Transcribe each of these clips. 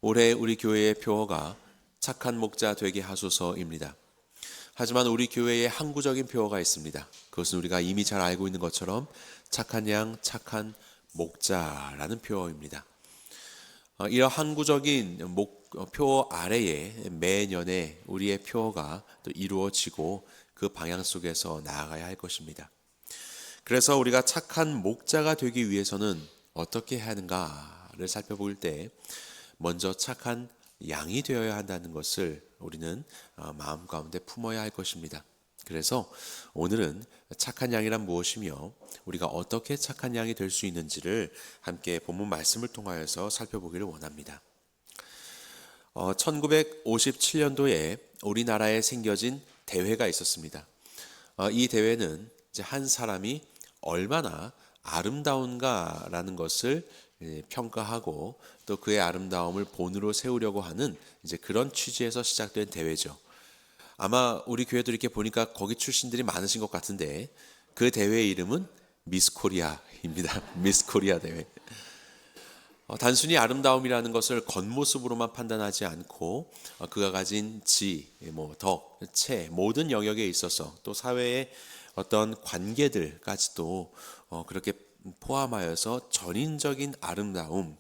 올해 우리 교회의 표어가 착한 목자 되게 하소서입니다. 하지만 우리 교회에 항구적인 표어가 있습니다. 그것은 우리가 이미 잘 알고 있는 것처럼 착한 양, 착한 목자라는 표어입니다. 이런 항구적인 표어 아래에 매년에 우리의 표어가 또 이루어지고 그 방향 속에서 나아가야 할 것입니다. 그래서 우리가 착한 목자가 되기 위해서는 어떻게 해야 하는가를 살펴볼 때 먼저 착한 양이 되어야 한다는 것을 우리는 마음 가운데 품어야 할 것입니다. 그래서 오늘은 착한 양이란 무엇이며 우리가 어떻게 착한 양이 될 수 있는지를 함께 본문 말씀을 통하여서 살펴보기를 원합니다. 1957년도에 우리나라에 생겨진 대회가 있었습니다. 이 대회는 이제 한 사람이 얼마나 아름다운가라는 것을 평가하고 또 그의 아름다움을 본으로 세우려고 하는 이제 그런 취지에서 시작된 대회죠. 아마 우리 교회도 이렇게 보니까 거기 출신들이 많으신 것 같은데 그 대회의 이름은 미스 코리아입니다. 미스 코리아 대회. 단순히 아름다움이라는 것을 겉모습으로만 판단하지 않고 그가 가진 지, 덕, 체 모든 영역에 있어서 또 사회의 어떤 관계들까지도 그렇게 포함하여서 전인적인 아름다움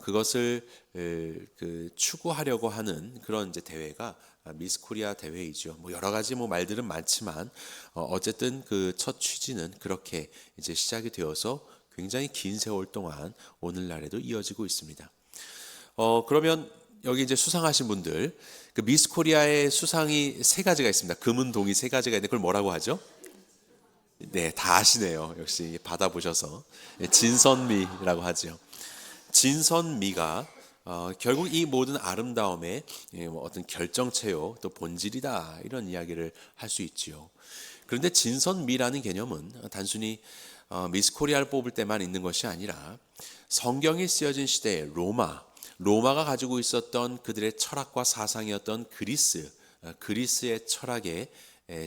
그것을 추구하려고 하는 그런 이제 대회가 미스 코리아 대회이죠. 여러 가지 말들은 많지만 어쨌든 그 첫 취지는 그렇게 이제 시작이 되어서 굉장히 긴 세월 동안 오늘날에도 이어지고 있습니다. 그러면 여기 이제 수상하신 분들 그 미스 코리아의 수상이 세 가지가 있습니다. 금은 동이 세 가지가 있는데 그걸 뭐라고 하죠? 네, 다 아시네요. 역시 받아보셔서 진선미라고 하죠. 진선미가 결국 이 모든 아름다움의 어떤 결정체요 또 본질이다 이런 이야기를 할 수 있지요. 그런데 진선미라는 개념은 단순히 미스 코리아를 뽑을 때만 있는 것이 아니라 성경이 쓰여진 시대의 로마가 가지고 있었던 그들의 철학과 사상이었던 그리스의 철학에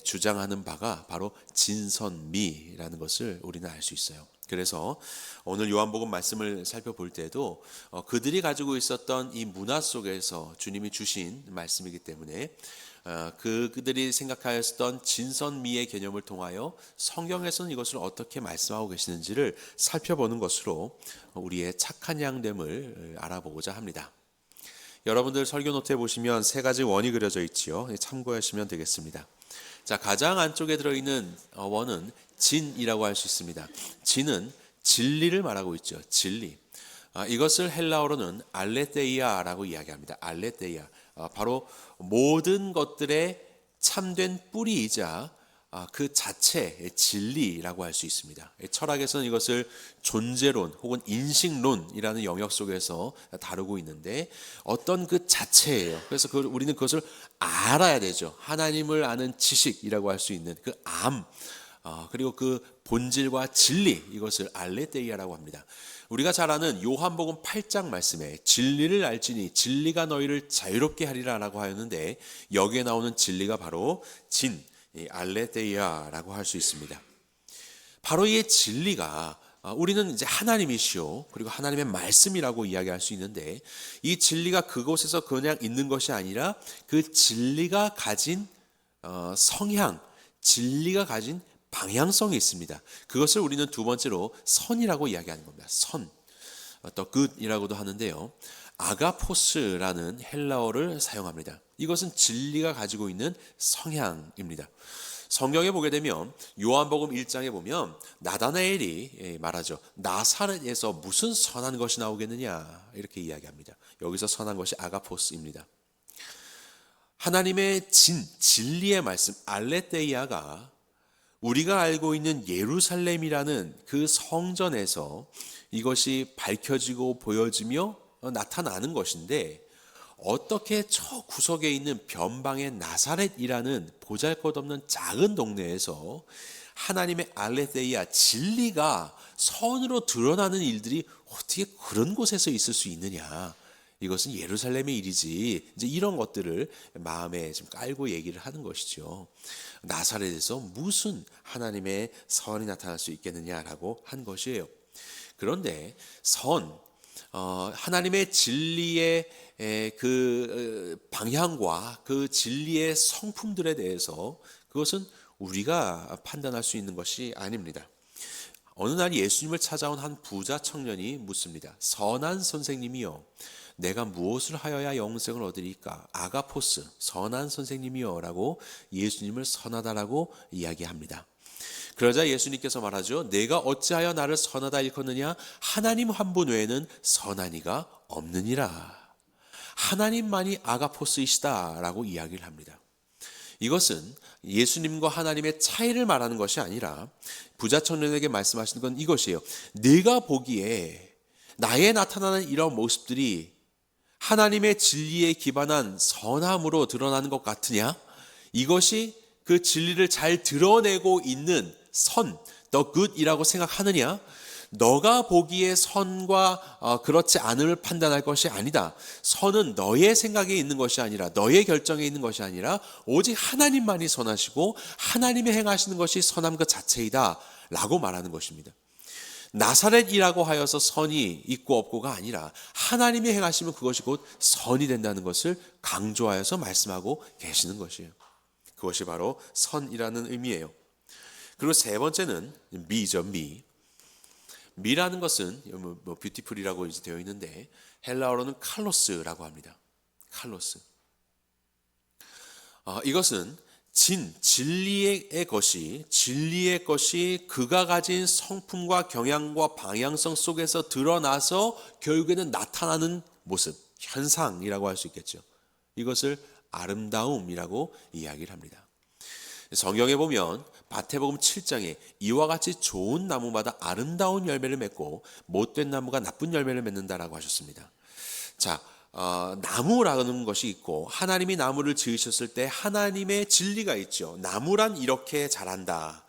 주장하는 바가 바로 진선미라는 것을 우리는 알 수 있어요. 그래서 오늘 요한복음 말씀을 살펴볼 때도 그들이 가지고 있었던 이 문화 속에서 주님이 주신 말씀이기 때문에 그들이 생각하였던 진선미의 개념을 통하여 성경에서는 이것을 어떻게 말씀하고 계시는지를 살펴보는 것으로 우리의 착한 양됨을 알아보고자 합니다. 여러분들 설교 노트에 보시면 세 가지 원이 그려져 있지요. 참고하시면 되겠습니다. 자, 가장 안쪽에 들어있는 원은 진이라고 할 수 있습니다. 진은 진리를 말하고 있죠. 진리. 이것을 헬라어로는 알레테이아라고 이야기합니다. 알레테이아. 바로 모든 것들의 참된 뿌리이자 그 자체의 진리라고 할 수 있습니다. 철학에서는 이것을 존재론 혹은 인식론이라는 영역 속에서 다루고 있는데 어떤 그 자체예요. 그래서 우리는 그것을 알아야 되죠. 하나님을 아는 지식이라고 할 수 있는 그 그리고 그 본질과 진리 이것을 알레테이아라고 합니다. 우리가 잘 아는 요한복음 8장 말씀에 진리를 알지니 진리가 너희를 자유롭게 하리라라고 하였는데 여기에 나오는 진리가 바로 알레테이아라고 할 수 있습니다. 바로 이 진리가 우리는 이제 하나님이시오 그리고 하나님의 말씀이라고 이야기할 수 있는데 이 진리가 그곳에서 그냥 있는 것이 아니라 그 진리가 가진 성향, 진리가 가진 방향성이 있습니다. 그것을 우리는 두 번째로 선이라고 이야기하는 겁니다. 선, 또 굿이라고도 하는데요. 아가포스라는 헬라어를 사용합니다. 이것은 진리가 가지고 있는 성향입니다. 성경에 보게 되면 요한복음 1장에 보면 나다나엘이 말하죠. 나사렛에서 무슨 선한 것이 나오겠느냐 이렇게 이야기합니다. 여기서 선한 것이 아가포스입니다. 하나님의 진리의 말씀 알레테이아가 우리가 알고 있는 예루살렘이라는 그 성전에서 이것이 밝혀지고 보여지며 나타나는 것인데 어떻게 저 구석에 있는 변방의 나사렛이라는 보잘것없는 작은 동네에서 하나님의 알레테이아 진리가 선으로 드러나는 일들이 어떻게 그런 곳에서 있을 수 있느냐. 이것은 예루살렘의 일이지. 이제 이런 것들을 마음에 좀 깔고 얘기를 하는 것이죠. 나사렛에서 무슨 하나님의 선이 나타날 수 있겠느냐라고 한 것이에요. 그런데 하나님의 진리의 그 방향과 그 진리의 성품들에 대해서 그것은 우리가 판단할 수 있는 것이 아닙니다. 어느 날 예수님을 찾아온 한 부자 청년이 묻습니다. 선한 선생님이여, 내가 무엇을 하여야 영생을 얻으리까? 아가포스, 선한 선생님이여 라고 예수님을 선하다라고 이야기합니다. 그러자 예수님께서 말하죠. 내가 어찌하여 나를 선하다 일컫느냐? 하나님 한 분 외에는 선한 이가 없느니라. 하나님만이 아가포스이시다 라고 이야기를 합니다. 이것은 예수님과 하나님의 차이를 말하는 것이 아니라 부자 청년에게 말씀하시는 건 이것이에요. 네가 보기에 나에 나타나는 이런 모습들이 하나님의 진리에 기반한 선함으로 드러나는 것 같으냐? 이것이 그 진리를 잘 드러내고 있는 선, the good이라고 생각하느냐? 너가 보기에 선과 그렇지 않음을 판단할 것이 아니다. 선은 너의 생각에 있는 것이 아니라, 너의 결정에 있는 것이 아니라 오직 하나님만이 선하시고 하나님이 행하시는 것이 선함 그 자체이다 라고 말하는 것입니다. 나사렛이라고 하여서 선이 있고 없고가 아니라 하나님이 행하시면 그것이 곧 선이 된다는 것을 강조하여서 말씀하고 계시는 것이에요. 그것이 바로 선이라는 의미예요. 그리고 세 번째는 미죠, 미. 미라는 것은 뷰티풀이라고 이제 되어 있는데 헬라어로는 칼로스라고 합니다. 칼로스. 이것은 진리의 것이 그가 가진 성품과 경향과 방향성 속에서 드러나서 결국에는 나타나는 모습, 현상이라고 할 수 있겠죠. 이것을 아름다움이라고 이야기를 합니다. 성경에 보면 마태복음 7장에 이와 같이 좋은 나무마다 아름다운 열매를 맺고 못된 나무가 나쁜 열매를 맺는다라고 하셨습니다. 자, 나무라는 것이 있고 하나님이 나무를 지으셨을 때 하나님의 진리가 있죠. 나무란 이렇게 자란다,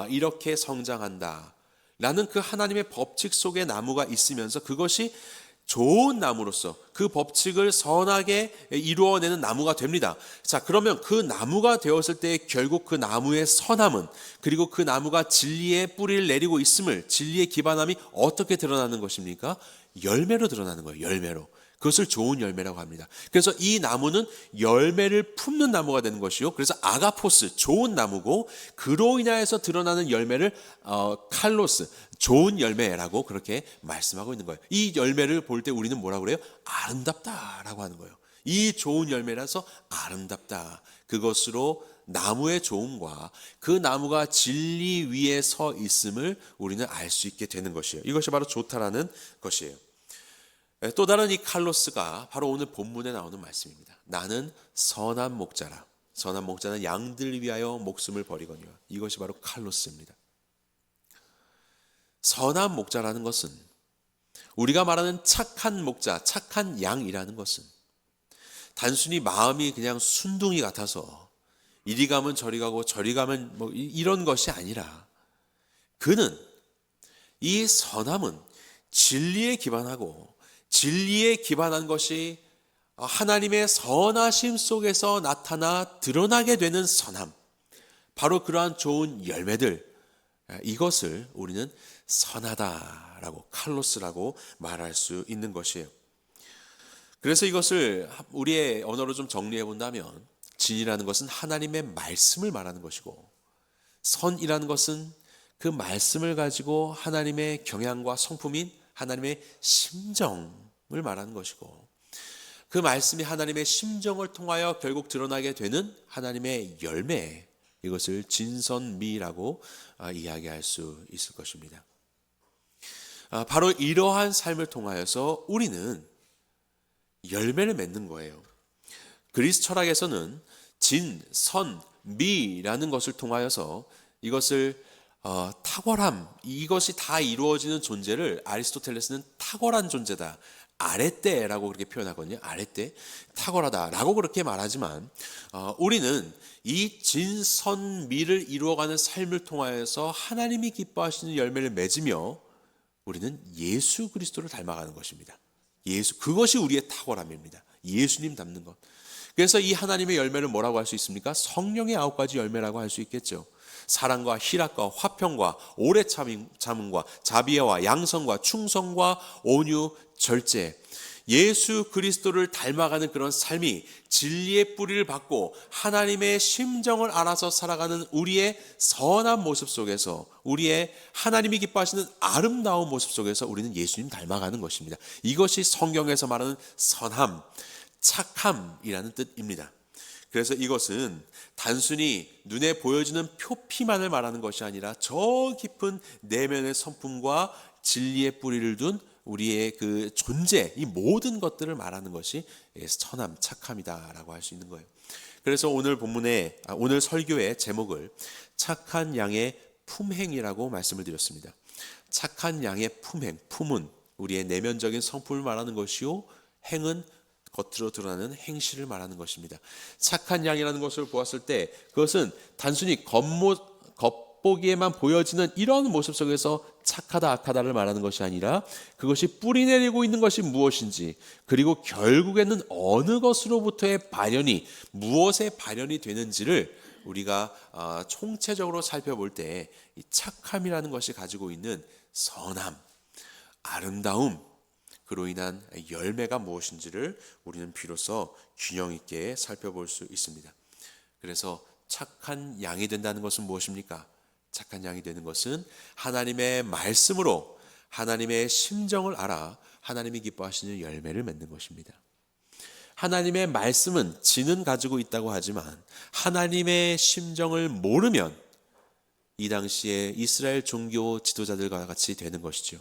이렇게 성장한다 라는 그 하나님의 법칙 속에 나무가 있으면서 그것이 좋은 나무로서 그 법칙을 선하게 이루어내는 나무가 됩니다. 자, 그러면 그 나무가 되었을 때 결국 그 나무의 선함은, 그리고 그 나무가 진리의 뿌리를 내리고 있음을, 진리의 기반함이 어떻게 드러나는 것입니까? 열매로 드러나는 거예요. 열매로. 그것을 좋은 열매라고 합니다. 그래서 이 나무는 열매를 품는 나무가 되는 것이요. 그래서 아가포스, 좋은 나무고, 그로 인하여서 드러나는 열매를 칼로스, 좋은 열매라고 그렇게 말씀하고 있는 거예요. 이 열매를 볼 때 우리는 뭐라고 그래요? 아름답다라고 하는 거예요. 이 좋은 열매라서 아름답다. 그것으로 나무의 좋음과 그 나무가 진리 위에 서 있음을 우리는 알 수 있게 되는 것이에요. 이것이 바로 좋다라는 것이에요. 또 다른 이 칼로스가 바로 오늘 본문에 나오는 말씀입니다. 나는 선한 목자라. 선한 목자는 양들 위하여 목숨을 버리거니와. 이것이 바로 칼로스입니다. 선한 목자라는 것은, 우리가 말하는 착한 목자, 착한 양이라는 것은 단순히 마음이 그냥 순둥이 같아서 이리 가면 저리 가고 저리 가면 뭐 이런 것이 아니라, 그는, 이 선함은 진리에 기반하고 진리에 기반한 것이 하나님의 선하심 속에서 나타나 드러나게 되는 선함, 바로 그러한 좋은 열매들, 이것을 우리는 선하다라고, 칼로스라고 말할 수 있는 것이에요. 그래서 이것을 우리의 언어로 좀 정리해 본다면, 진이라는 것은 하나님의 말씀을 말하는 것이고, 선이라는 것은 그 말씀을 가지고 하나님의 경향과 성품인 하나님의 심정을 말하는 것이고, 그 말씀이 하나님의 심정을 통하여 결국 드러나게 되는 하나님의 열매, 이것을 진선미라고 이야기할 수 있을 것입니다. 바로 이러한 삶을 통하여서 우리는 열매를 맺는 거예요. 그리스 철학에서는 진, 선, 미라는 것을 통하여서 이것을 탁월함, 이것이 다 이루어지는 존재를 아리스토텔레스는 탁월한 존재다, 아레떼라고 그렇게 표현하거든요. 아레떼, 탁월하다라고 그렇게 말하지만, 우리는 이 진선미를 이루어가는 삶을 통하여서 하나님이 기뻐하시는 열매를 맺으며 우리는 예수 그리스도를 닮아가는 것입니다. 그것이 우리의 탁월함입니다. 예수님 닮는 것. 그래서 이 하나님의 열매를 뭐라고 할 수 있습니까? 성령의 9가지 열매라고 할 수 있겠죠. 사랑과 희락과 화평과 오래 참음과 자비와 양성과 충성과 온유, 절제, 예수 그리스도를 닮아가는 그런 삶이 진리의 뿌리를 받고 하나님의 심정을 알아서 살아가는 우리의 선한 모습 속에서, 우리의 하나님이 기뻐하시는 아름다운 모습 속에서 우리는 예수님 닮아가는 것입니다. 이것이 성경에서 말하는 선함, 착함이라는 뜻입니다. 그래서 이것은 단순히 눈에 보여지는 표피만을 말하는 것이 아니라 저 깊은 내면의 성품과 진리의 뿌리를 둔 우리의 그 존재, 이 모든 것들을 말하는 것이 선함, 착함이다라고 할 수 있는 거예요. 그래서 오늘 본문의 오늘 설교의 제목을 착한 양의 품행이라고 말씀을 드렸습니다. 착한 양의 품행, 품은 우리의 내면적인 성품을 말하는 것이요, 행은 겉으로 드러나는 행실을 말하는 것입니다. 착한 양이라는 것을 보았을 때 그것은 단순히 겉보기에만 보여지는 이런 모습 속에서 착하다 악하다를 말하는 것이 아니라 그것이 뿌리내리고 있는 것이 무엇인지, 그리고 결국에는 어느 것으로부터의 발현이, 무엇의 발현이 되는지를 우리가 총체적으로 살펴볼 때 이 착함이라는 것이 가지고 있는 선함, 아름다움, 그로 인한 열매가 무엇인지를 우리는 비로소 균형 있게 살펴볼 수 있습니다. 그래서 착한 양이 된다는 것은 무엇입니까? 착한 양이 되는 것은 하나님의 말씀으로 하나님의 심정을 알아 하나님이 기뻐하시는 열매를 맺는 것입니다. 하나님의 말씀은 진은 가지고 있다고 하지만 하나님의 심정을 모르면 이 당시에 이스라엘 종교 지도자들과 같이 되는 것이죠.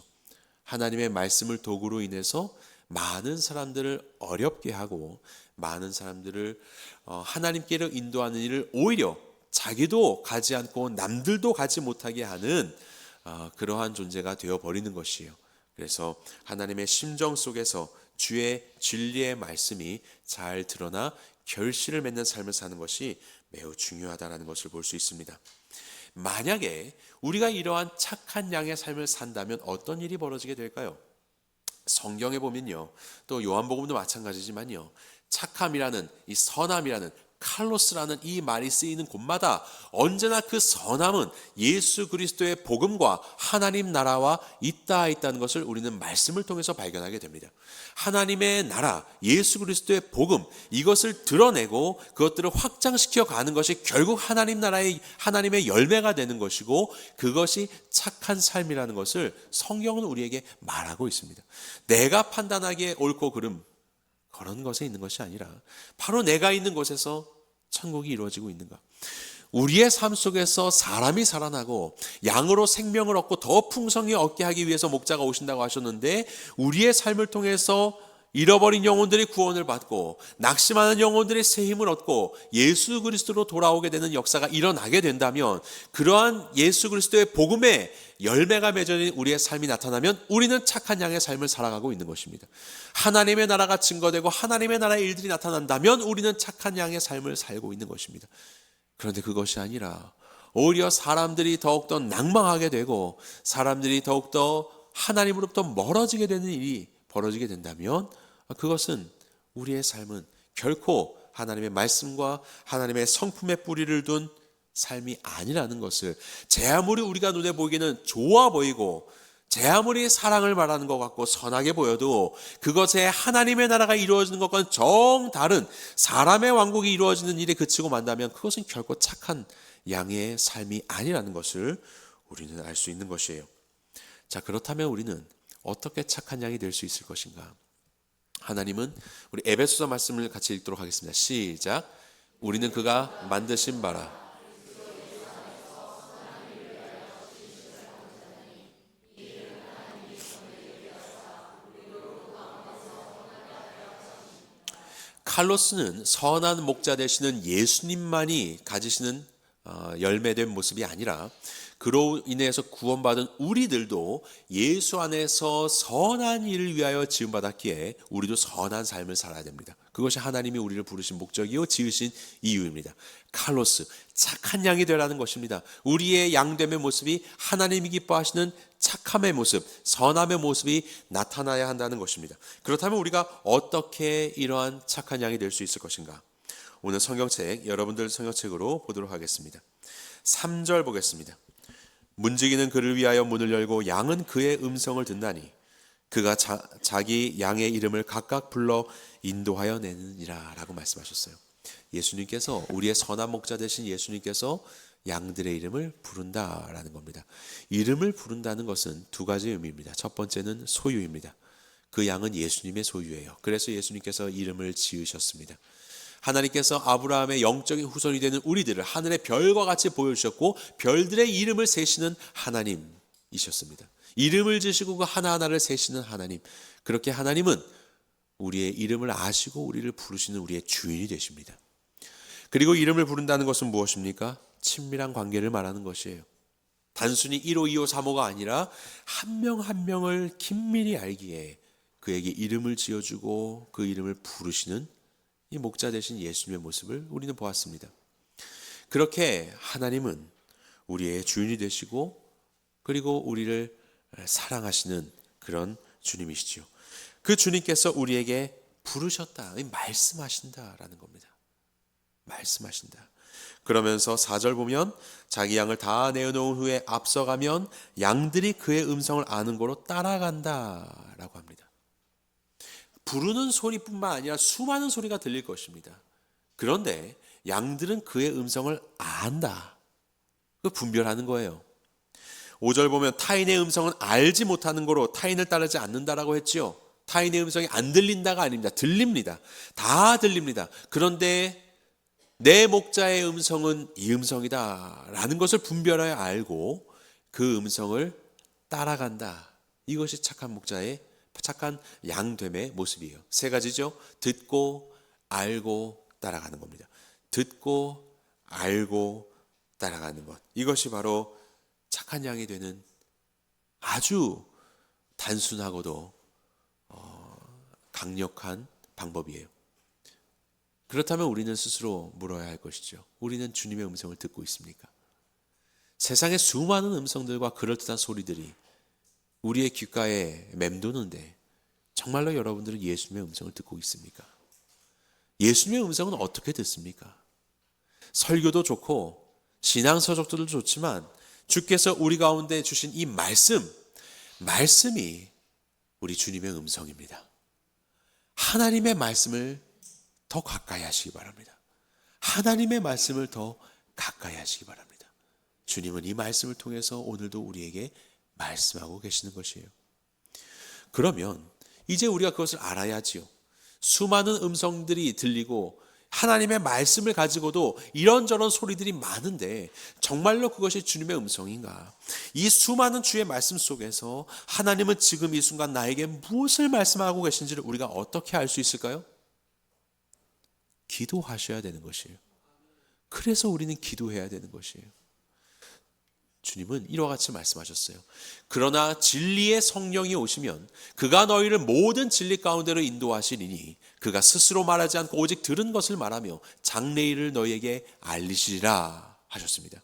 하나님의 말씀을 도구로 인해서 많은 사람들을 어렵게 하고 많은 사람들을 하나님께로 인도하는 일을 오히려 자기도 가지 않고 남들도 가지 못하게 하는 그러한 존재가 되어버리는 것이에요. 그래서 하나님의 심정 속에서 주의 진리의 말씀이 잘 드러나 결실을 맺는 삶을 사는 것이 매우 중요하다는 것을 볼 수 있습니다. 만약에 우리가 이러한 착한 양의 삶을 산다면 어떤 일이 벌어지게 될까요? 성경에 보면요, 또 요한복음도 마찬가지지만요, 착함이라는, 이 선함이라는, 칼로스라는 이 말이 쓰이는 곳마다 언제나 그 선함은 예수 그리스도의 복음과 하나님 나라와 있다는 것을 우리는 말씀을 통해서 발견하게 됩니다. 하나님의 나라, 예수 그리스도의 복음, 이것을 드러내고 그것들을 확장시켜 가는 것이 결국 하나님 나라의 하나님의 열매가 되는 것이고, 그것이 착한 삶이라는 것을 성경은 우리에게 말하고 있습니다. 내가 판단하기에 옳고 그름, 그런 것에 있는 것이 아니라 바로 내가 있는 곳에서 천국이 이루어지고 있는가. 우리의 삶 속에서 사람이 살아나고 양으로 생명을 얻고 더 풍성히 얻게 하기 위해서 목자가 오신다고 하셨는데, 우리의 삶을 통해서 잃어버린 영혼들이 구원을 받고 낙심하는 영혼들이 새 힘을 얻고 예수 그리스도로 돌아오게 되는 역사가 일어나게 된다면, 그러한 예수 그리스도의 복음의 열매가 맺어진 우리의 삶이 나타나면 우리는 착한 양의 삶을 살아가고 있는 것입니다. 하나님의 나라가 증거되고 하나님의 나라의 일들이 나타난다면 우리는 착한 양의 삶을 살고 있는 것입니다. 그런데 그것이 아니라 오히려 사람들이 더욱더 낭망하게 되고 사람들이 더욱더 하나님으로부터 멀어지게 되는 일이 벌어지게 된다면, 그것은 우리의 삶은 결코 하나님의 말씀과 하나님의 성품의 뿌리를 둔 삶이 아니라는 것을, 제 아무리 우리가 눈에 보기에는 좋아 보이고 제 아무리 사랑을 말하는 것 같고 선하게 보여도 그것에 하나님의 나라가 이루어지는 것과는 정다른 사람의 왕국이 이루어지는 일에 그치고 만다면 그것은 결코 착한 양의 삶이 아니라는 것을 우리는 알 수 있는 것이에요. 자, 그렇다면 우리는 어떻게 착한 양이 될 수 있을 것인가? 하나님은, 우리 에베소서 말씀을 같이 읽도록 하겠습니다. 시작. 우리는 그가 만드신 바라 칼로스는 선한 목자 되시는 예수님만이 가지시는 열매된 모습이 아니라, 그로 인해서 구원받은 우리들도 예수 안에서 선한 일을 위하여 지음받았기에 우리도 선한 삶을 살아야 됩니다. 그것이 하나님이 우리를 부르신 목적이요 지으신 이유입니다. 칼로스, 착한 양이 되라는 것입니다. 우리의 양됨의 모습이 하나님이 기뻐하시는 착함의 모습, 선함의 모습이 나타나야 한다는 것입니다. 그렇다면 우리가 어떻게 이러한 착한 양이 될 수 있을 것인가? 오늘 성경책, 여러분들 성경책으로 보도록 하겠습니다. 3절 보겠습니다. 문지기는 그를 위하여 문을 열고 양은 그의 음성을 듣나니 그가 자기 양의 이름을 각각 불러 인도하여 내느니라 라고 말씀하셨어요. 예수님께서, 우리의 선한 목자 되신 예수님께서 양들의 이름을 부른다라는 겁니다. 이름을 부른다는 것은 두 가지 의미입니다. 첫 번째는 소유입니다. 그 양은 예수님의 소유예요. 그래서 예수님께서 이름을 지으셨습니다. 하나님께서 아브라함의 영적인 후손이 되는 우리들을 하늘의 별과 같이 보여주셨고 별들의 이름을 세시는 하나님이셨습니다. 이름을 지시고 그 하나하나를 세시는 하나님. 그렇게 하나님은 우리의 이름을 아시고 우리를 부르시는 우리의 주인이 되십니다. 그리고 이름을 부른다는 것은 무엇입니까? 친밀한 관계를 말하는 것이에요. 단순히 1호, 2호, 3호가 아니라 한 명 한 명을 긴밀히 알기에 그에게 이름을 지어주고 그 이름을 부르시는 이 목자 되신 예수님의 모습을 우리는 보았습니다. 그렇게 하나님은 우리의 주인이 되시고 그리고 우리를 사랑하시는 그런 주님이시죠. 그 주님께서 우리에게 부르셨다, 말씀하신다라는 겁니다. 말씀하신다. 그러면서 4절 보면 자기 양을 다 내어놓은 후에 앞서가면 양들이 그의 음성을 아는 거로 따라간다라고 합니다. 부르는 소리뿐만 아니라 수많은 소리가 들릴 것입니다. 그런데 양들은 그의 음성을 안다. 그 분별하는 거예요. 5절 보면 타인의 음성은 알지 못하는 거로 타인을 따르지 않는다라고 했지요. 타인의 음성이 안 들린다가 아닙니다. 들립니다. 다 들립니다. 그런데 내 목자의 음성은 이 음성이다 라는 것을 분별하여 알고 그 음성을 따라간다. 이것이 착한 목자의, 착한 양됨의 모습이에요. 세 가지죠. 듣고 알고 따라가는 겁니다. 듣고 알고 따라가는 것. 이것이 바로 착한 양이 되는 아주 단순하고도 강력한 방법이에요. 그렇다면 우리는 스스로 물어야 할 것이죠. 우리는 주님의 음성을 듣고 있습니까? 세상의 수많은 음성들과 그럴듯한 소리들이 우리의 귓가에 맴도는데 정말로 여러분들은 예수님의 음성을 듣고 있습니까? 예수님의 음성은 어떻게 듣습니까? 설교도 좋고 신앙서적들도 좋지만 주께서 우리 가운데 주신 이 말씀이 우리 주님의 음성입니다. 하나님의 말씀을 더 가까이 하시기 바랍니다. 하나님의 말씀을 더 가까이 하시기 바랍니다. 주님은 이 말씀을 통해서 오늘도 우리에게 말씀하고 계시는 것이에요. 그러면 이제 우리가 그것을 알아야지요. 수많은 음성들이 들리고 하나님의 말씀을 가지고도 이런저런 소리들이 많은데 정말로 그것이 주님의 음성인가? 이 수많은 주의 말씀 속에서 하나님은 지금 이 순간 나에게 무엇을 말씀하고 계신지를 우리가 어떻게 알 수 있을까요? 기도하셔야 되는 것이에요. 그래서 우리는 기도해야 되는 것이에요. 주님은 이와 같이 말씀하셨어요. 그러나 진리의 성령이 오시면 그가 너희를 모든 진리 가운데로 인도하시리니 그가 스스로 말하지 않고 오직 들은 것을 말하며 장래일을 너희에게 알리시리라 하셨습니다.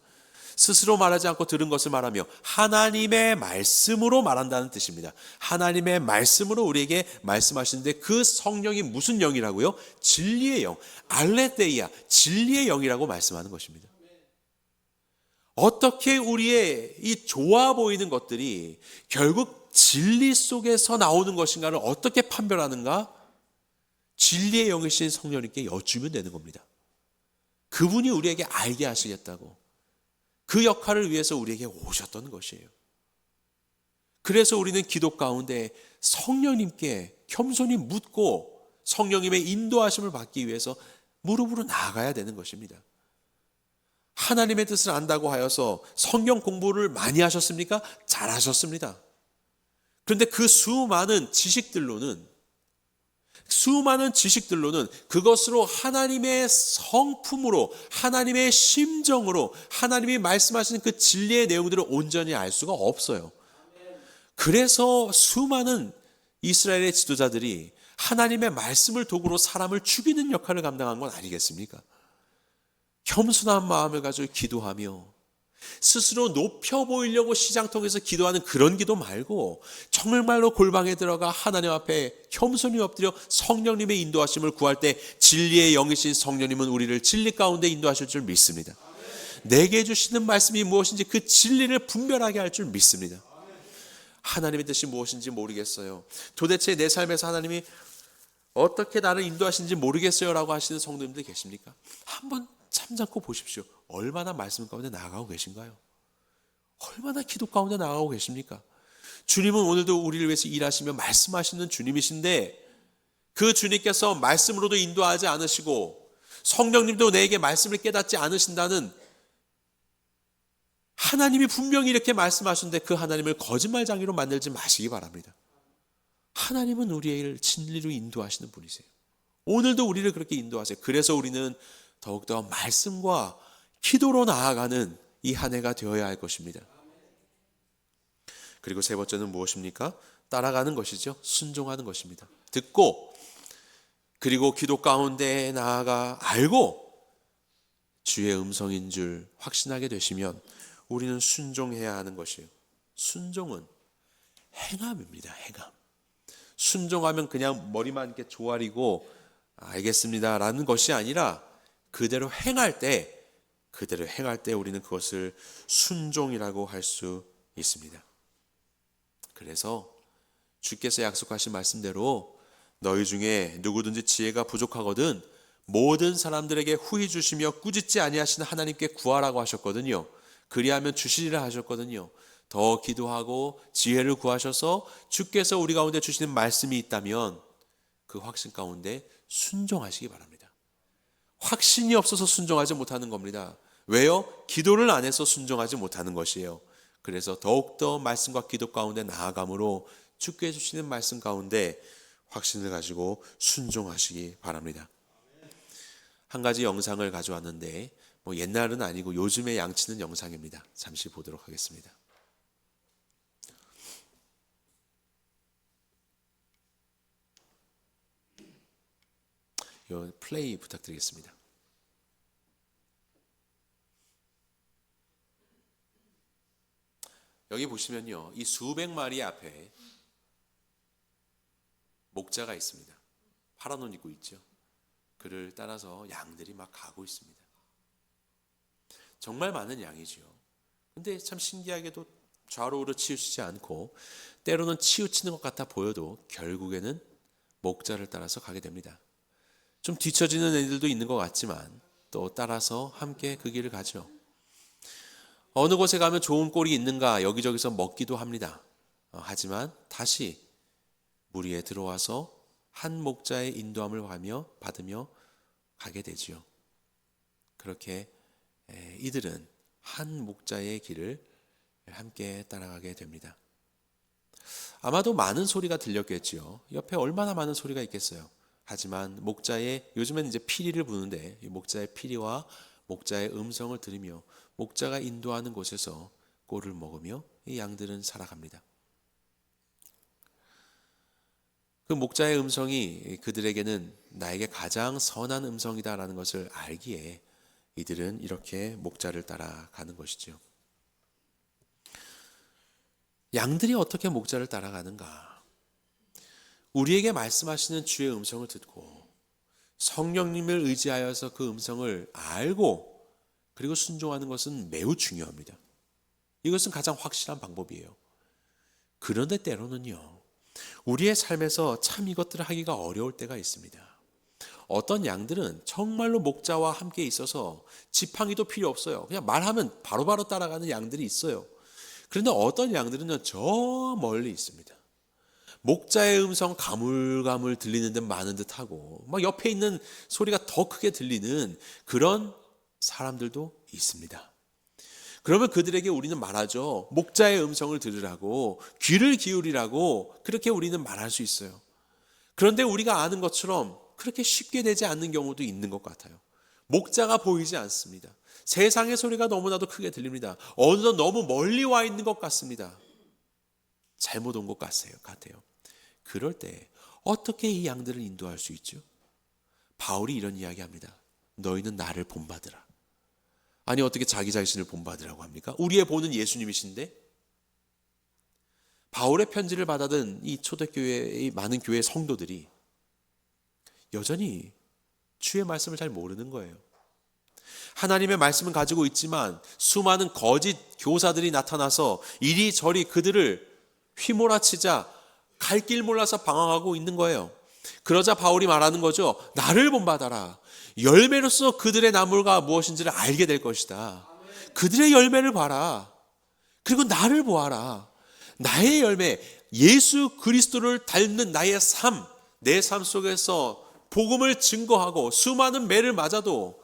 스스로 말하지 않고 들은 것을 말하며 하나님의 말씀으로 말한다는 뜻입니다. 하나님의 말씀으로 우리에게 말씀하시는데 그 성령이 무슨 영이라고요? 진리의 영, 알레데이아, 진리의 영이라고 말씀하는 것입니다. 어떻게 우리의 이 좋아 보이는 것들이 결국 진리 속에서 나오는 것인가를 어떻게 판별하는가? 진리의 영이신 성령님께 여쭈면 되는 겁니다. 그분이 우리에게 알게 하시겠다고 그 역할을 위해서 우리에게 오셨던 것이에요. 그래서 우리는 기도 가운데 성령님께 겸손히 묻고 성령님의 인도하심을 받기 위해서 무릎으로 나아가야 되는 것입니다. 하나님의 뜻을 안다고 하여서 성경 공부를 많이 하셨습니까? 잘하셨습니다. 그런데 그 수많은 지식들로는 그것으로 하나님의 성품으로 하나님의 심정으로 하나님이 말씀하시는 그 진리의 내용들을 온전히 알 수가 없어요. 그래서 수많은 이스라엘의 지도자들이 하나님의 말씀을 도구로 사람을 죽이는 역할을 감당한 건 아니겠습니까? 겸손한 마음을 가지고 기도하며 스스로 높여 보이려고 시장통에서 기도하는 그런 기도 말고 정말로 골방에 들어가 하나님 앞에 겸손히 엎드려 성령님의 인도하심을 구할 때 진리의 영이신 성령님은 우리를 진리 가운데 인도하실 줄 믿습니다. 내게 주시는 말씀이 무엇인지 그 진리를 분별하게 할 줄 믿습니다. 하나님의 뜻이 무엇인지 모르겠어요. 도대체 내 삶에서 하나님이 어떻게 나를 인도하시는지 모르겠어요 라고 하시는 성도님들 계십니까? 한번 참잡고 보십시오. 얼마나 말씀 가운데 나아가고 계신가요? 얼마나 기도 가운데 나아가고 계십니까? 주님은 오늘도 우리를 위해서 일하시며 말씀하시는 주님이신데 그 주님께서 말씀으로도 인도하지 않으시고 성령님도 내게 말씀을 깨닫지 않으신다는 하나님이 분명히 이렇게 말씀하셨는데 그 하나님을 거짓말장이로 만들지 마시기 바랍니다. 하나님은 우리를 진리로 인도하시는 분이세요. 오늘도 우리를 그렇게 인도하세요. 그래서 우리는 더욱더 말씀과 기도로 나아가는 이 한 해가 되어야 할 것입니다. 그리고 세 번째는 무엇입니까? 따라가는 것이죠. 순종하는 것입니다. 듣고 그리고 기도 가운데 나아가 알고 주의 음성인 줄 확신하게 되시면 우리는 순종해야 하는 것이에요. 순종은 행함입니다. 행함. 순종하면 그냥 머리만 이렇게 조아리고 알겠습니다 라는 것이 아니라 그대로 행할 때 우리는 그것을 순종이라고 할 수 있습니다. 그래서 주께서 약속하신 말씀대로 너희 중에 누구든지 지혜가 부족하거든 모든 사람들에게 후히 주시며 꾸짖지 아니하시는 하나님께 구하라고 하셨거든요. 그리하면 주시리라 하셨거든요. 더 기도하고 지혜를 구하셔서 주께서 우리 가운데 주시는 말씀이 있다면 그 확신 가운데 순종하시기 바랍니다. 확신이 없어서 순종하지 못하는 겁니다. 왜요? 기도를 안 해서 순종하지 못하는 것이에요. 그래서 더욱더 말씀과 기도 가운데 나아감으로 주께 주시는 말씀 가운데 확신을 가지고 순종하시기 바랍니다. 한 가지 영상을 가져왔는데 옛날은 아니고 요즘에 양치는 영상입니다. 잠시 보도록 하겠습니다. 플레이 부탁드리겠습니다. 여기 보시면요, 이 수백 마리 앞에 목자가 있습니다. 파란 옷 입고 있죠. 그를 따라서 양들이 막 가고 있습니다. 정말 많은 양이지요. 근데 참 신기하게도 좌우로 치우치지 않고 때로는 치우치는 것 같아 보여도 결국에는 목자를 따라서 가게 됩니다. 좀 뒤처지는 애들도 있는 것 같지만 또 따라서 함께 그 길을 가죠. 어느 곳에 가면 좋은 꼴이 있는가 여기저기서 먹기도 합니다. 하지만 다시 무리에 들어와서 한 목자의 인도함을 받으며 가게 되지요. 그렇게 이들은 한 목자의 길을 함께 따라가게 됩니다. 아마도 많은 소리가 들렸겠지요. 옆에 얼마나 많은 소리가 있겠어요. 하지만 요즘에는 이제 피리를 부는데 이 목자의 피리와 목자의 음성을 들으며 목자가 인도하는 곳에서 꼴을 먹으며 이 양들은 살아갑니다. 그 목자의 음성이 그들에게는 나에게 가장 선한 음성이다라는 것을 알기에 이들은 이렇게 목자를 따라가는 것이죠. 양들이 어떻게 목자를 따라가는가? 우리에게 말씀하시는 주의 음성을 듣고 성령님을 의지하여서 그 음성을 알고 그리고 순종하는 것은 매우 중요합니다. 이것은 가장 확실한 방법이에요. 그런데 때로는요, 우리의 삶에서 참 이것들을 하기가 어려울 때가 있습니다. 어떤 양들은 정말로 목자와 함께 있어서 지팡이도 필요 없어요. 그냥 말하면 바로바로 따라가는 양들이 있어요. 그런데 어떤 양들은 저 멀리 있습니다. 목자의 음성 가물가물 들리는 듯 많은 듯 하고 막 옆에 있는 소리가 더 크게 들리는 그런 사람들도 있습니다. 그러면 그들에게 우리는 말하죠. 목자의 음성을 들으라고, 귀를 기울이라고 그렇게 우리는 말할 수 있어요. 그런데 우리가 아는 것처럼 그렇게 쉽게 되지 않는 경우도 있는 것 같아요. 목자가 보이지 않습니다. 세상의 소리가 너무나도 크게 들립니다. 어느덧 너무 멀리 와 있는 것 같습니다. 잘못 온 것 같아요. 그럴 때 어떻게 이 양들을 인도할 수 있죠? 바울이 이런 이야기합니다. 너희는 나를 본받으라. 아니 어떻게 자기 자신을 본받으라고 합니까? 우리의 본은 예수님이신데 바울의 편지를 받아든 이 초대교회의 많은 교회 성도들이 여전히 주의 말씀을 잘 모르는 거예요. 하나님의 말씀은 가지고 있지만 수많은 거짓 교사들이 나타나서 이리저리 그들을 휘몰아치자 갈 길 몰라서 방황하고 있는 거예요. 그러자 바울이 말하는 거죠. 나를 본받아라. 열매로서 그들의 나무가 무엇인지를 알게 될 것이다. 그들의 열매를 봐라. 그리고 나를 보아라. 나의 열매, 예수 그리스도를 닮는 나의 삶, 내 삶 속에서 복음을 증거하고 수많은 매를 맞아도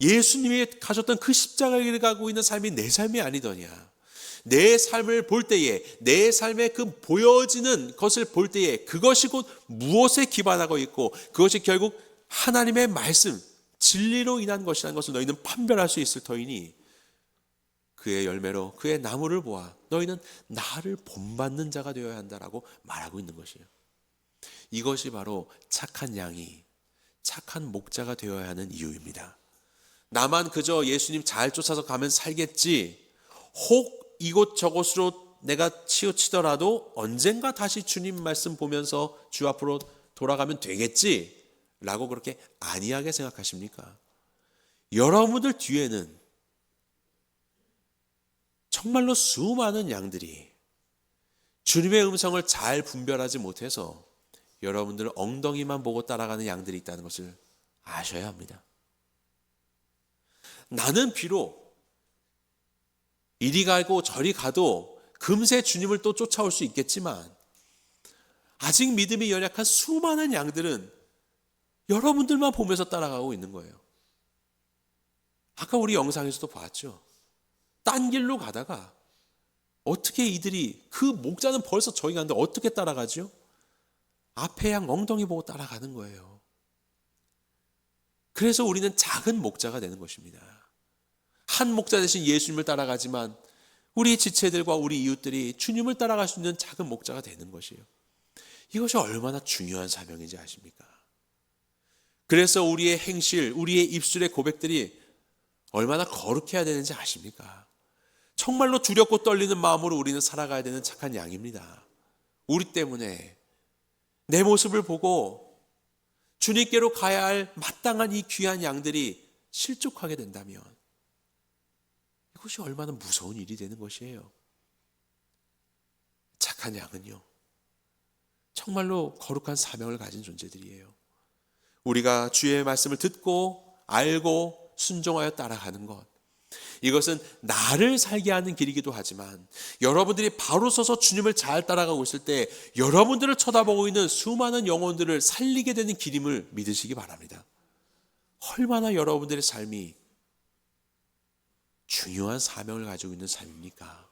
예수님이 가셨던 그 십자가를 가고 있는 삶이 내 삶이 아니더냐. 내 삶을 볼 때에, 내 삶의 그 보여지는 것을 볼 때에 그것이 곧 무엇에 기반하고 있고 그것이 결국 하나님의 말씀, 진리로 인한 것이라는 것을 너희는 판별할 수 있을 터이니 그의 열매로 그의 나무를 보아 너희는 나를 본받는 자가 되어야 한다라고 말하고 있는 것이에요. 이것이 바로 착한 양이 착한 목자가 되어야 하는 이유입니다. 나만 그저 예수님 잘 쫓아서 가면 살겠지, 혹 이곳저곳으로 내가 치우치더라도 언젠가 다시 주님 말씀 보면서 주 앞으로 돌아가면 되겠지 라고 그렇게 안이하게 생각하십니까? 여러분들 뒤에는 정말로 수많은 양들이 주님의 음성을 잘 분별하지 못해서 여러분들 엉덩이만 보고 따라가는 양들이 있다는 것을 아셔야 합니다. 나는 비록 이리 가고 저리 가도 금세 주님을 또 쫓아올 수 있겠지만 아직 믿음이 연약한 수많은 양들은 여러분들만 보면서 따라가고 있는 거예요. 아까 우리 영상에서도 봤죠. 딴 길로 가다가 어떻게 이들이, 그 목자는 벌써 저기 갔는데 어떻게 따라가죠? 앞에 양 엉덩이 보고 따라가는 거예요. 그래서 우리는 작은 목자가 되는 것입니다. 한 목자 대신 예수님을 따라가지만 우리 지체들과 우리 이웃들이 주님을 따라갈 수 있는 작은 목자가 되는 것이에요. 이것이 얼마나 중요한 사명인지 아십니까? 그래서 우리의 행실, 우리의 입술의 고백들이 얼마나 거룩해야 되는지 아십니까? 정말로 두렵고 떨리는 마음으로 우리는 살아가야 되는 착한 양입니다. 우리 때문에 내 모습을 보고 주님께로 가야 할 마땅한 이 귀한 양들이 실족하게 된다면 이것이 얼마나 무서운 일이 되는 것이에요. 착한 양은요, 정말로 거룩한 사명을 가진 존재들이에요. 우리가 주의 말씀을 듣고 알고 순종하여 따라가는 것, 이것은 나를 살게 하는 길이기도 하지만 여러분들이 바로 서서 주님을 잘 따라가고 있을 때 여러분들을 쳐다보고 있는 수많은 영혼들을 살리게 되는 길임을 믿으시기 바랍니다. 얼마나 여러분들의 삶이 중요한 사명을 가지고 있는 삶입니까?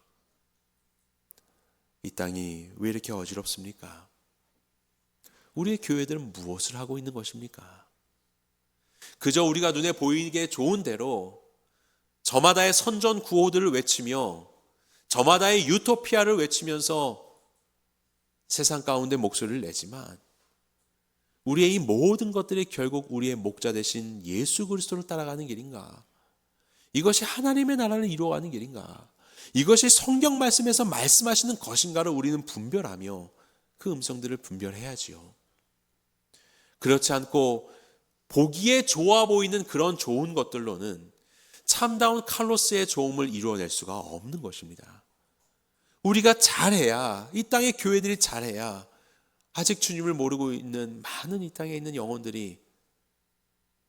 이 땅이 왜 이렇게 어지럽습니까? 우리의 교회들은 무엇을 하고 있는 것입니까? 그저 우리가 눈에 보이게 좋은 대로 저마다의 선전 구호들을 외치며 저마다의 유토피아를 외치면서 세상 가운데 목소리를 내지만 우리의 이 모든 것들이 결국 우리의 목자 되신 예수 그리스도를 따라가는 길인가? 이것이 하나님의 나라를 이루어가는 길인가? 이것이 성경 말씀에서 말씀하시는 것인가를 우리는 분별하며 그 음성들을 분별해야지요. 그렇지 않고 보기에 좋아 보이는 그런 좋은 것들로는 참다운 칼로스의 좋음을 이루어낼 수가 없는 것입니다. 우리가 잘해야, 이 땅의 교회들이 잘해야 아직 주님을 모르고 있는 많은 이 땅에 있는 영혼들이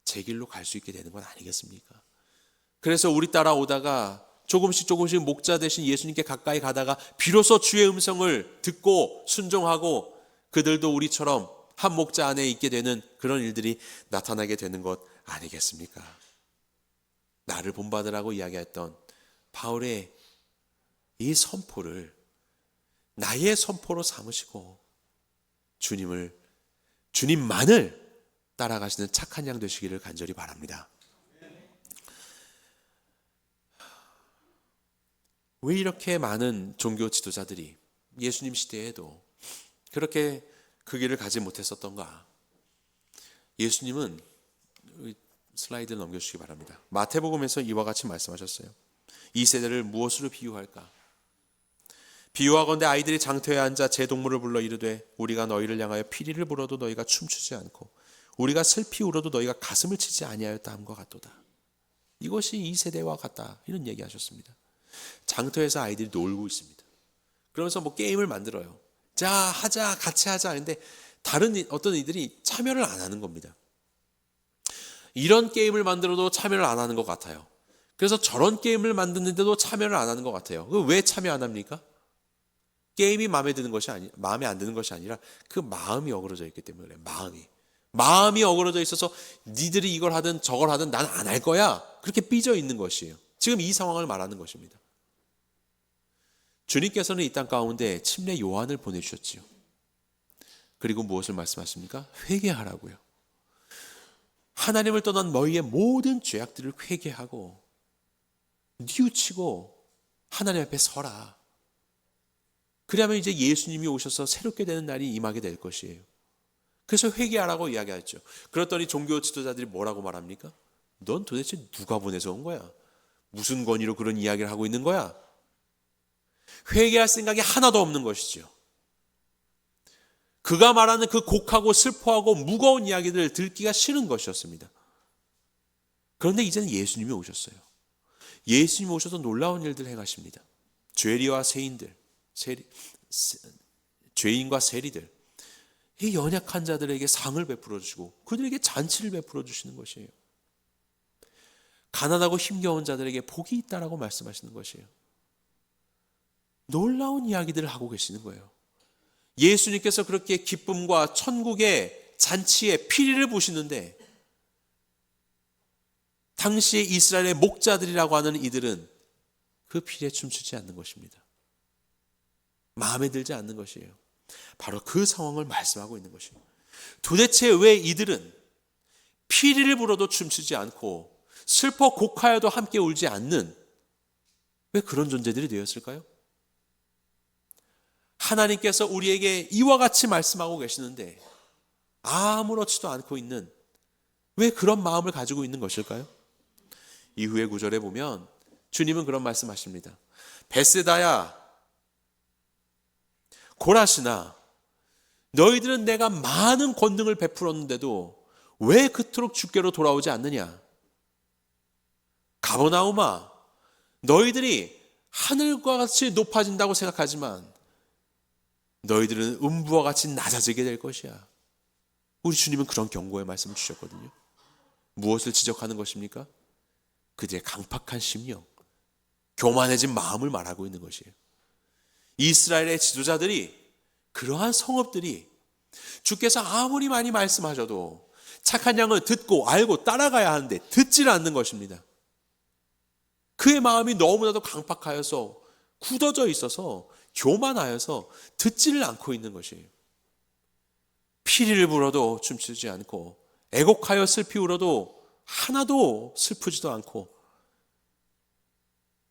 제 길로 갈 수 있게 되는 건 아니겠습니까? 그래서 우리 따라오다가 조금씩 목자 되신 예수님께 가까이 가다가 비로소 주의 음성을 듣고 순종하고 그들도 우리처럼 한 목자 안에 있게 되는 그런 일들이 나타나게 되는 것 아니겠습니까? 나를 본받으라고 이야기했던 바울의 이 선포를 나의 선포로 삼으시고 주님만을 따라가시는 착한 양 되시기를 간절히 바랍니다. 왜 이렇게 많은 종교 지도자들이 예수님 시대에도 그렇게 그 길을 가지 못했었던가? 예수님은, 슬라이드를 넘겨주시기 바랍니다. 마태복음에서 이와 같이 말씀하셨어요. 이 세대를 무엇으로 비유할까? 비유하건대 아이들이 장터에 앉아 제 동물을 불러 이르되 우리가 너희를 향하여 피리를 불어도 너희가 춤추지 않고 우리가 슬피 울어도 너희가 가슴을 치지 아니하였다 함과 같도다. 이것이 이 세대와 같다, 이런 얘기하셨습니다. 장터에서 아이들이 놀고 있습니다. 그러면서 뭐 게임을 만들어요. 자, 하자, 같이 하자. 근데 어떤 이들이 참여를 안 하는 겁니다. 이런 게임을 만들어도 참여를 안 하는 것 같아요. 그래서 저런 게임을 만드는데도 참여를 안 하는 것 같아요. 왜 참여 안 합니까? 게임이 마음에 안 드는 것이 아니라 그 마음이 어그러져 있기 때문에 그래요. 마음이 어그러져 있어서 니들이 이걸 하든 저걸 하든 난 안 할 거야. 그렇게 삐져 있는 것이에요. 지금 이 상황을 말하는 것입니다. 주님께서는 이 땅 가운데 침례 요한을 보내주셨지요. 그리고 무엇을 말씀하십니까? 회개하라고요. 하나님을 떠난 너희의 모든 죄악들을 회개하고 뉘우치고 하나님 앞에 서라. 그러면 이제 예수님이 오셔서 새롭게 되는 날이 임하게 될 것이에요. 그래서 회개하라고 이야기하죠. 그랬더니 종교 지도자들이 뭐라고 말합니까? 넌 도대체 누가 보내서 온 거야? 무슨 권위로 그런 이야기를 하고 있는 거야? 회개할 생각이 하나도 없는 것이죠. 그가 말하는 그 곡하고 슬퍼하고 무거운 이야기들을 듣기가 싫은 것이었습니다. 그런데 이제는 예수님이 오셨어요. 예수님이 오셔서 놀라운 일들을 행하십니다. 죄인과 세리들, 이 연약한 자들에게 상을 베풀어 주시고 그들에게 잔치를 베풀어 주시는 것이에요. 가난하고 힘겨운 자들에게 복이 있다라고 말씀하시는 것이에요. 놀라운 이야기들을 하고 계시는 거예요. 예수님께서 그렇게 기쁨과 천국의 잔치에 피리를 부시는데 당시에 이스라엘의 목자들이라고 하는 이들은 그 피리에 춤추지 않는 것입니다. 마음에 들지 않는 것이에요. 바로 그 상황을 말씀하고 있는 것이에요. 도대체 왜 이들은 피리를 불어도 춤추지 않고 슬퍼 곡하여도 함께 울지 않는 왜 그런 존재들이 되었을까요? 하나님께서 우리에게 이와 같이 말씀하고 계시는데 아무렇지도 않고 있는 왜 그런 마음을 가지고 있는 것일까요? 이후의 구절에 보면 주님은 그런 말씀하십니다. 베세다야, 고라시나, 너희들은 내가 많은 권능을 베풀었는데도 왜 그토록 주께로 돌아오지 않느냐? 가버나움아, 너희들이 하늘과 같이 높아진다고 생각하지만 너희들은 음부와 같이 낮아지게 될 것이야. 우리 주님은 그런 경고의 말씀을 주셨거든요. 무엇을 지적하는 것입니까? 그들의 강팍한 심령, 교만해진 마음을 말하고 있는 것이에요. 이스라엘의 지도자들이, 그러한 성읍들이 주께서 아무리 많이 말씀하셔도 착한 양을 듣고 알고 따라가야 하는데 듣지를 않는 것입니다. 그의 마음이 너무나도 강팍하여서 굳어져 있어서 교만하여서 듣지를 않고 있는 것이에요. 피리를 불어도 춤추지 않고 애곡하여 슬피 울어도 하나도 슬프지도 않고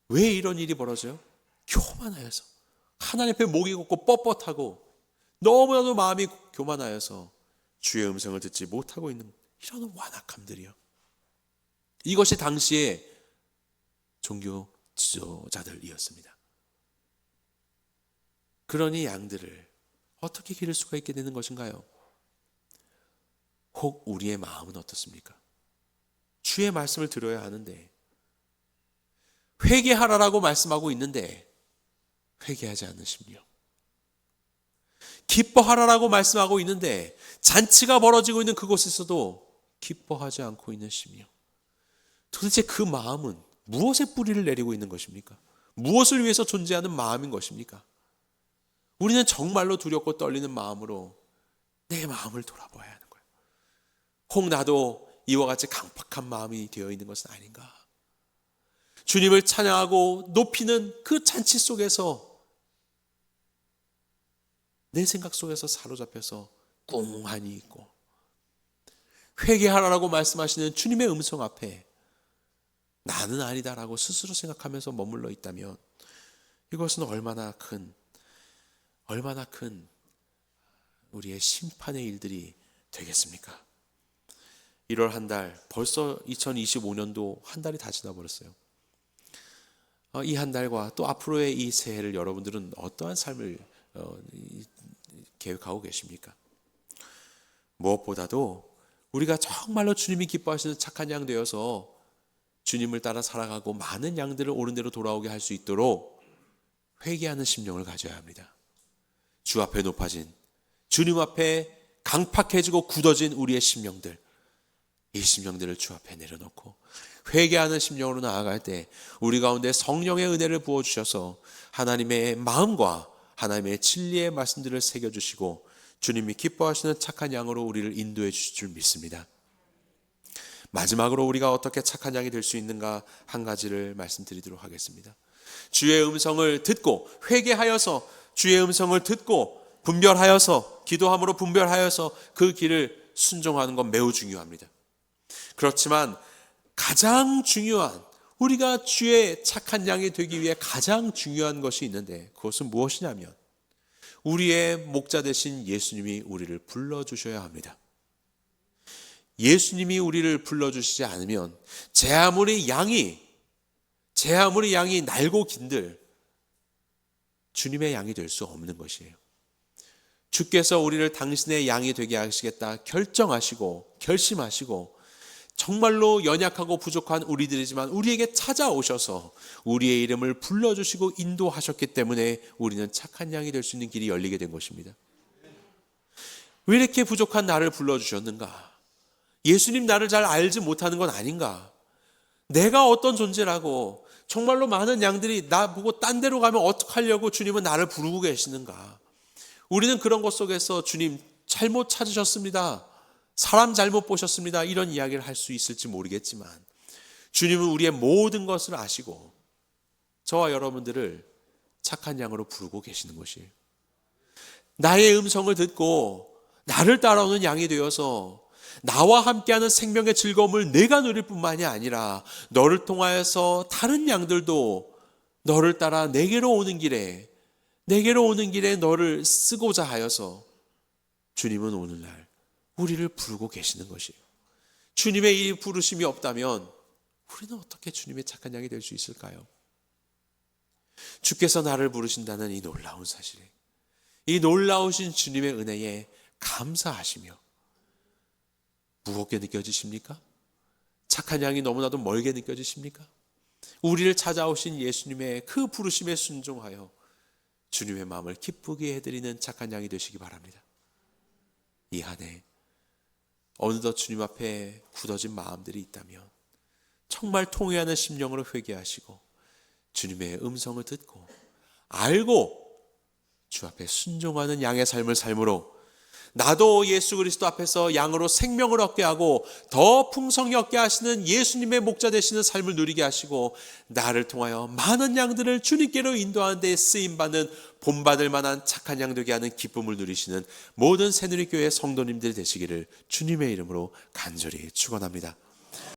왜 이런 일이 벌어져요? 교만하여서 하나님 앞에 목이 걷고 뻣뻣하고 너무나도 마음이 교만하여서 주의 음성을 듣지 못하고 있는 이런 완악함들이요. 이것이 당시의 종교 지도자들이었습니다. 그러니 양들을 어떻게 기를 수가 있게 되는 것인가요? 혹 우리의 마음은 어떻습니까? 주의 말씀을 들어야 하는데 회개하라라고 말씀하고 있는데 회개하지 않는 심령, 기뻐하라라고 말씀하고 있는데 잔치가 벌어지고 있는 그곳에서도 기뻐하지 않고 있는 심령, 도대체 그 마음은 무엇에 뿌리를 내리고 있는 것입니까? 무엇을 위해서 존재하는 마음인 것입니까? 우리는 정말로 두렵고 떨리는 마음으로 내 마음을 돌아봐야 하는 거예요. 혹 나도 이와 같이 강팍한 마음이 되어 있는 것은 아닌가? 주님을 찬양하고 높이는 그 잔치 속에서 내 생각 속에서 사로잡혀서 꽁하니 있고 회개하라고 말씀하시는 주님의 음성 앞에 나는 아니다라고 스스로 생각하면서 머물러 있다면 이것은 얼마나 큰 우리의 심판의 일들이 되겠습니까? 1월 한 달, 벌써 2025년도 한 달이 다 지나버렸어요. 이 한 달과 또 앞으로의 이 새해를 여러분들은 어떠한 삶을 계획하고 계십니까? 무엇보다도 우리가 정말로 주님이 기뻐하시는 착한 양 되어서 주님을 따라 살아가고 많은 양들을 옳은 대로 돌아오게 할 수 있도록 회개하는 심령을 가져야 합니다. 주 앞에 높아진, 주님 앞에 강팍해지고 굳어진 우리의 심령들, 이 심령들을 주 앞에 내려놓고 회개하는 심령으로 나아갈 때 우리 가운데 성령의 은혜를 부어주셔서 하나님의 마음과 하나님의 진리의 말씀들을 새겨주시고 주님이 기뻐하시는 착한 양으로 우리를 인도해 주실 줄 믿습니다. 마지막으로 우리가 어떻게 착한 양이 될 수 있는가 한 가지를 말씀드리도록 하겠습니다. 주의 음성을 듣고 회개하여서 주의 음성을 듣고 분별하여서 기도함으로 분별하여서 그 길을 순종하는 건 매우 중요합니다. 그렇지만 가장 중요한, 우리가 주의 착한 양이 되기 위해 가장 중요한 것이 있는데 그것은 무엇이냐면 우리의 목자 되신 예수님이 우리를 불러주셔야 합니다. 예수님이 우리를 불러주시지 않으면 제 아무리 양이 날고 긴들 주님의 양이 될 수 없는 것이에요. 주께서 우리를 당신의 양이 되게 하시겠다 결정하시고 결심하시고 정말로 연약하고 부족한 우리들이지만 우리에게 찾아오셔서 우리의 이름을 불러주시고 인도하셨기 때문에 우리는 착한 양이 될 수 있는 길이 열리게 된 것입니다. 왜 이렇게 부족한 나를 불러주셨는가? 예수님 나를 잘 알지 못하는 건 아닌가? 내가 어떤 존재라고 정말로 많은 양들이 나 보고 딴 데로 가면 어떡하려고 주님은 나를 부르고 계시는가? 우리는 그런 것 속에서 주님 잘못 찾으셨습니다. 사람 잘못 보셨습니다. 이런 이야기를 할 수 있을지 모르겠지만 주님은 우리의 모든 것을 아시고 저와 여러분들을 착한 양으로 부르고 계시는 것이에요. 나의 음성을 듣고 나를 따라오는 양이 되어서 나와 함께하는 생명의 즐거움을 내가 누릴 뿐만이 아니라 너를 통하여서 다른 양들도 너를 따라 내게로 오는 길에 너를 쓰고자 하여서 주님은 오늘날 우리를 부르고 계시는 것이에요. 주님의 이 부르심이 없다면 우리는 어떻게 주님의 착한 양이 될 수 있을까요? 주께서 나를 부르신다는 이 놀라운 사실에, 이 놀라우신 주님의 은혜에 감사하시며 무겁게 느껴지십니까? 착한 양이 너무나도 멀게 느껴지십니까? 우리를 찾아오신 예수님의 그 부르심에 순종하여 주님의 마음을 기쁘게 해드리는 착한 양이 되시기 바랍니다. 이 한 해 어느덧 주님 앞에 굳어진 마음들이 있다면 정말 통회하는 심령으로 회개하시고 주님의 음성을 듣고 알고 주 앞에 순종하는 양의 삶을 삶으로 나도 예수 그리스도 앞에서 양으로 생명을 얻게 하고 더 풍성히 얻게 하시는 예수님의 목자 되시는 삶을 누리게 하시고 나를 통하여 많은 양들을 주님께로 인도하는 데 쓰임받는 본받을 만한 착한 양 되게 하는 기쁨을 누리시는 모든 새누리교회 성도님들 되시기를 주님의 이름으로 간절히 축원합니다.